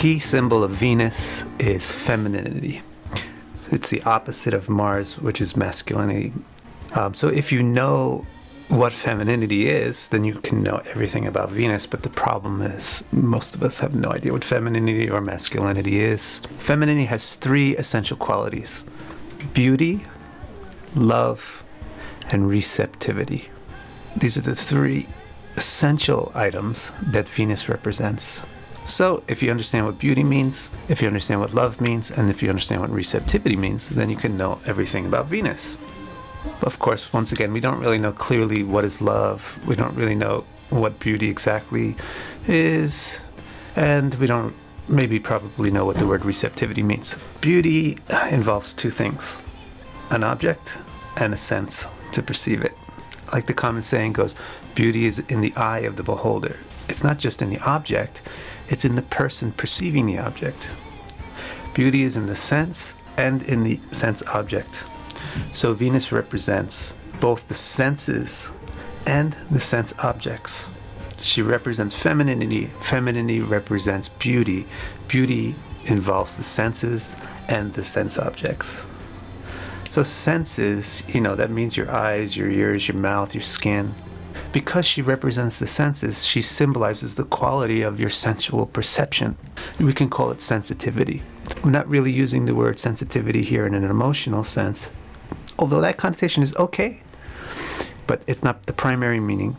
key symbol of Venus is femininity. It's the opposite of Mars, which is masculinity. So if you know what femininity is, then you can know everything about Venus. But the problem is most of us have no idea what femininity or masculinity is. Femininity has three essential qualities: beauty, love, and receptivity. These are the three essential items that Venus represents. So if you understand what beauty means, if you understand what love means, and if you understand what receptivity means, then you can know everything about Venus. But of course, once again, we don't really know clearly what is love. We don't really know what beauty exactly is. And we don't probably know what the word receptivity means. Beauty involves two things: an object and a sense to perceive it. Like the common saying goes, beauty is in the eye of the beholder. It's not just in the object, it's in the person perceiving the object. Beauty is in the sense and in the sense object. So Venus represents both the senses and the sense objects. She represents femininity. Femininity represents beauty. Beauty involves the senses and the sense objects. So senses, that means your eyes, your ears, your mouth, your skin. Because she represents the senses, she symbolizes the quality of your sensual perception. We can call it sensitivity. I'm not really using the word sensitivity here in an emotional sense, although that connotation is okay, but it's not the primary meaning.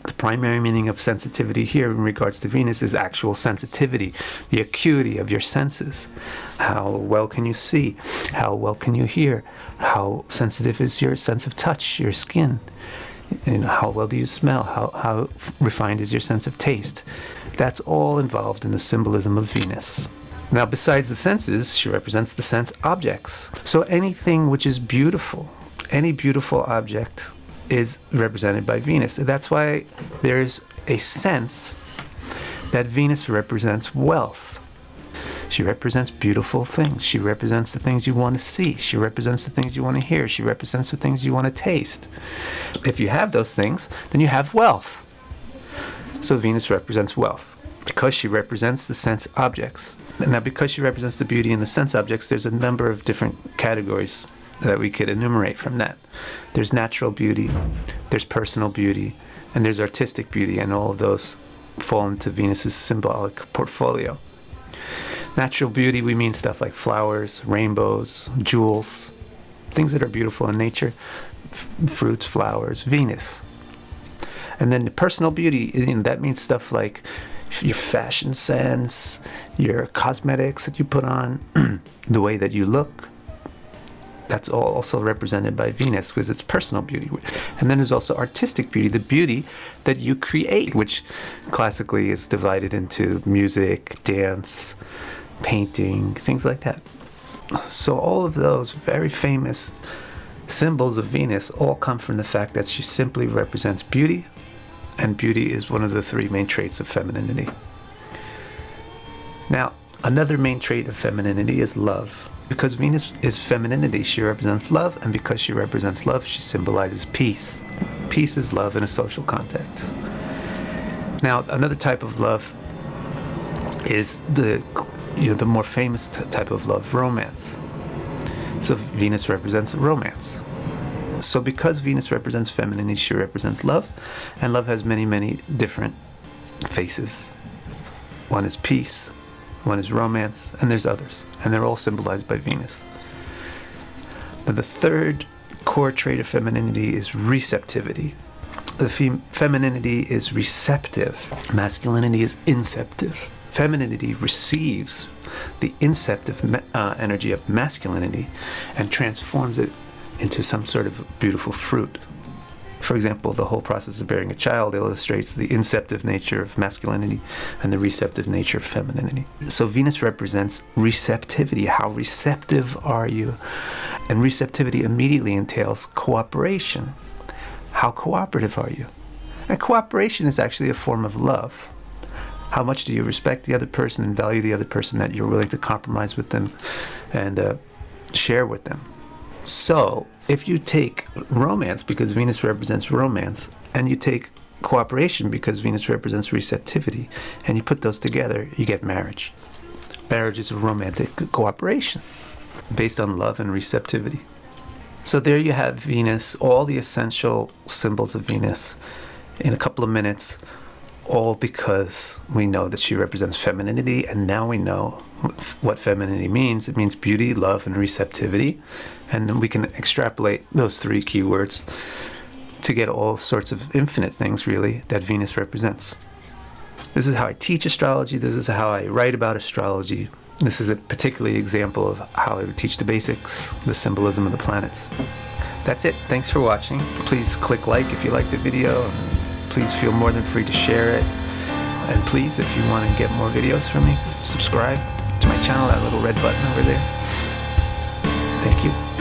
The primary meaning of sensitivity here in regards to Venus is actual sensitivity, the acuity of your senses. How well can you see? How well can you hear? How sensitive is your sense of touch, your skin? How well do you smell? How refined is your sense of taste? That's all involved in the symbolism of Venus. Now, besides the senses, she represents the sense objects. So anything which is beautiful, any beautiful object, is represented by Venus. That's why there's a sense that Venus represents wealth. She represents beautiful things. She represents the things you want to see. She represents the things you want to hear. She represents the things you want to taste. If you have those things, then you have wealth. So Venus represents wealth because she represents the sense objects. And now, because she represents the beauty and the sense objects, there's a number of different categories that we could enumerate from that. There's natural beauty, there's personal beauty, and there's artistic beauty, and all of those fall into Venus's symbolic portfolio. Natural beauty, we mean stuff like flowers, rainbows, jewels, things that are beautiful in nature, fruits, flowers, Venus. And then the personal beauty, that means stuff like your fashion sense, your cosmetics that you put on, the way that you look. That's all also represented by Venus because it's personal beauty. And then there's also artistic beauty, the beauty that you create, which classically is divided into music, dance, painting, things like that. So all of those very famous symbols of Venus all come from the fact that she simply represents beauty, and beauty is one of the three main traits of femininity. Now, another main trait of femininity is love. Because Venus is femininity, she represents love, and because she represents love, she symbolizes peace. Peace is love in a social context. Now, another type of love is the more famous type of love, romance. So Venus represents romance. So because Venus represents femininity, she represents love, and love has many, many different faces. One is peace, one is romance, and there's others, and they're all symbolized by Venus. Now, the third core trait of femininity is receptivity. The femininity is receptive. Masculinity is inceptive. Femininity receives the inceptive energy of masculinity and transforms it into some sort of beautiful fruit. For example, the whole process of bearing a child illustrates the inceptive nature of masculinity and the receptive nature of femininity. So Venus represents receptivity. How receptive are you? And receptivity immediately entails cooperation. How cooperative are you? And cooperation is actually a form of love. How much do you respect the other person and value the other person that you're willing to compromise with them and share with them? So, if you take romance, because Venus represents romance, and you take cooperation, because Venus represents receptivity, and you put those together, you get marriage. Marriage is a romantic cooperation based on love and receptivity. So there you have Venus, all the essential symbols of Venus in a couple of minutes, all because we know that she represents femininity, and now we know what femininity means. It means beauty, love, and receptivity. And we can extrapolate those three keywords to get all sorts of infinite things, really, that Venus represents. This is how I teach astrology. This is how I write about astrology. This is a particular example of how I would teach the basics, the symbolism of the planets. That's it. Thanks for watching. Please click like if you liked the video. Please feel more than free to share it. And please, if you want to get more videos from me, subscribe to my channel, that little red button over there. Thank you.